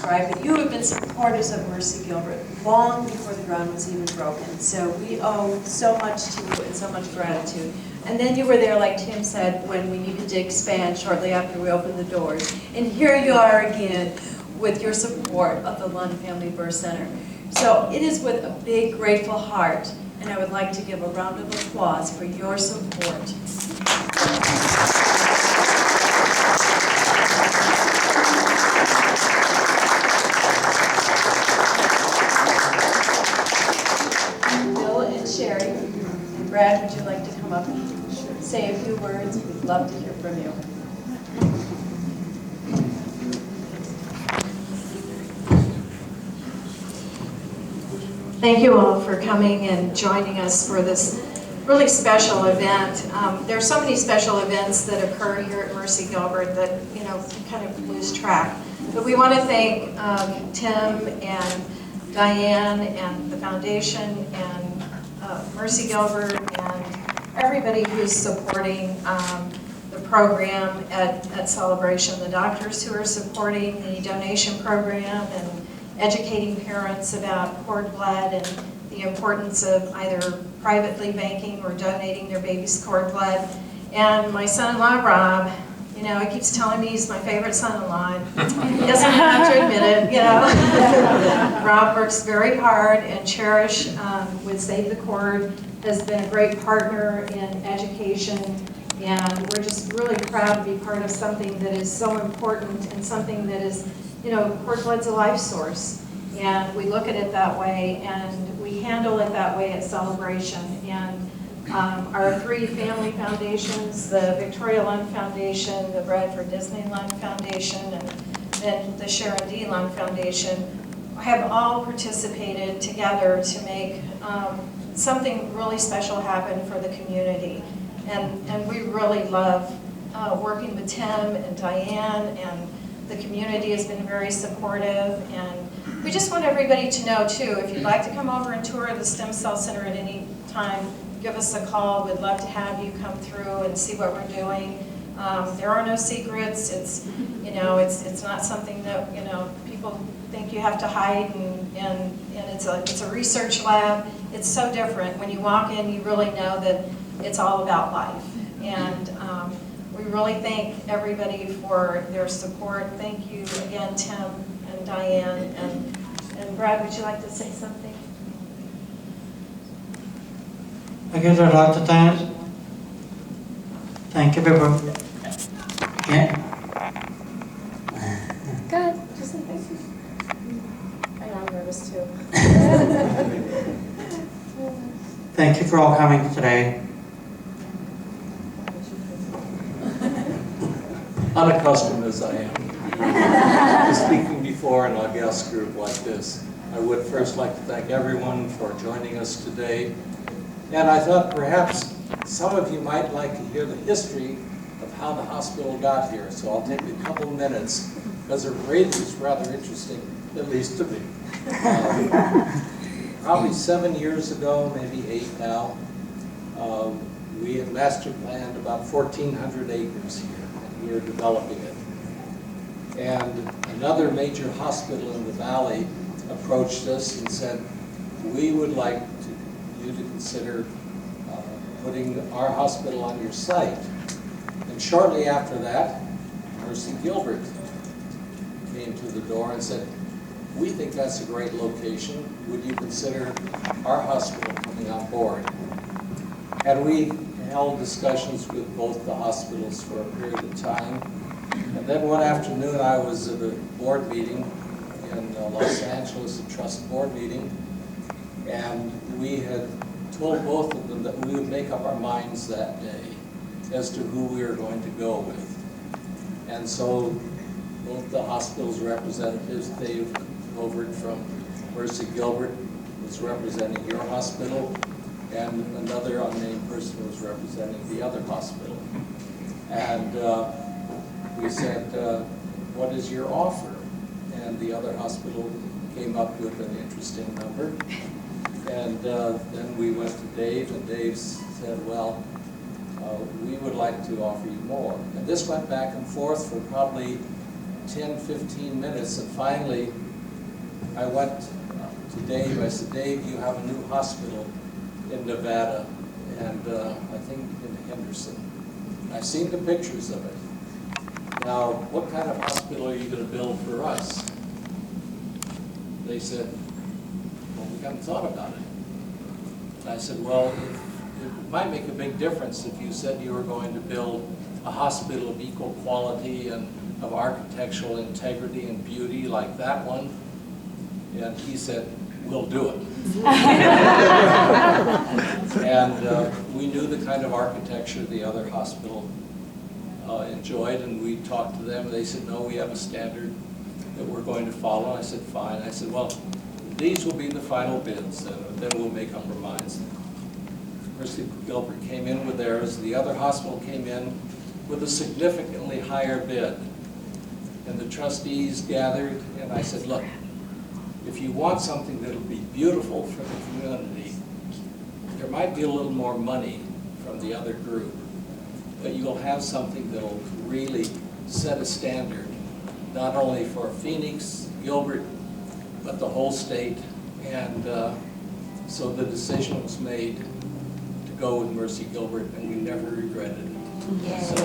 describe it. You have been supporters of Mercy Gilbert long before the ground was even broken. So we owe so much to you and so much gratitude. And then you were there, like Tim said, when we needed to expand shortly after we opened the doors. And here you are again with your support of the Lund Family Birth Center. So it is with a big, grateful heart, and I would like to give a round of applause for your support. Bill and Sherry, and Brad, would you like to come up and say a few words? We'd love to hear from you. Thank you all for coming and joining us for this really special event. There are so many special events that occur here at Mercy Gilbert that, you know, you kind of lose track. But we want to thank Tim and Diane and the foundation and Mercy Gilbert and everybody who's supporting the program at Celebration, the doctors who are supporting the donation program and educating parents about cord blood and the importance of either privately banking or donating their baby's cord blood. And my son-in-law, Rob, you know, he keeps telling me he's my favorite son-in-law. He doesn't have to admit it, you know. Rob works very hard, and Cherish with Save the Cord has been a great partner in education. And we're just really proud to be part of something that is so important and something that is, you know, cord blood's a life source, and we look at it that way, and we handle it that way at Celebration. And our three family foundations, the Victoria Lund Foundation, the Bradford Disney Lund Foundation, and then the Sharon D. Lund Foundation, have all participated together to make something really special happen for the community. And we really love working with Tim and Diane, and the community has been very supportive, and we just want everybody to know too, if you'd like to come over and tour the Stem Cell Center at any time, give us a call. We'd love to have you come through and see what we're doing. There are no secrets. It's, you know, it's not something that, you know, people think you have to hide, and it's a research lab. It's so different. When you walk in, you really know that it's all about life. And we really thank everybody for their support. Thank you again, Tim and Diane. And Brad, would you like to say something? I guess I'd like to thank everyone. Yeah. Go ahead, just say thank you. I know, I'm nervous too. Thank you for all coming today. Unaccustomed as I am to speaking before an august group like this, I would first like to thank everyone for joining us today. And I thought perhaps some of you might like to hear the history of how the hospital got here. So I'll take a couple minutes, because it really is rather interesting, at least to me. Probably 7 years ago, maybe 8 now, we had master planned about 1,400 acres here. We were developing it. And another major hospital in the valley approached us and said, we would like you to consider putting our hospital on your site. And shortly after that, Mercy Gilbert came to the door and said, we think that's a great location. Would you consider our hospital coming on board? And we held discussions with both the hospitals for a period of time. And then one afternoon I was at a board meeting in Los Angeles, a trust board meeting, and we had told both of them that we would make up our minds that day as to who we were going to go with. And so both the hospital's representatives, Dave Gilbert from Mercy Gilbert was representing your hospital, and another unnamed person was representing the other hospital. And we said, what is your offer? And the other hospital came up with an interesting number. And then we went to Dave, and Dave said, well, we would like to offer you more. And this went back and forth for probably 10, 15 minutes, and finally I went to Dave. I said, Dave, you have a new hospital in Nevada, and I think in Henderson. I've seen the pictures of it. Now, what kind of hospital are you going to build for us? They said, well, we haven't thought about it. And I said, well, it might make a big difference if you said you were going to build a hospital of equal quality and of architectural integrity and beauty like that one. And he said, we'll do it. And we knew the kind of architecture the other hospital enjoyed, and we talked to them. They said, no, we have a standard that we're going to follow. I said, fine. I said, well, these will be the final bids, and then we'll make up our minds. Mercy Gilbert came in with theirs. The other hospital came in with a significantly higher bid. And the trustees gathered, and I said, look, if you want something that'll be beautiful for the community, there might be a little more money from the other group, but you'll have something that'll really set a standard, not only for Phoenix, Gilbert, but the whole state. And so the decision was made to go with Mercy Gilbert, and we never regretted it. Yeah. So,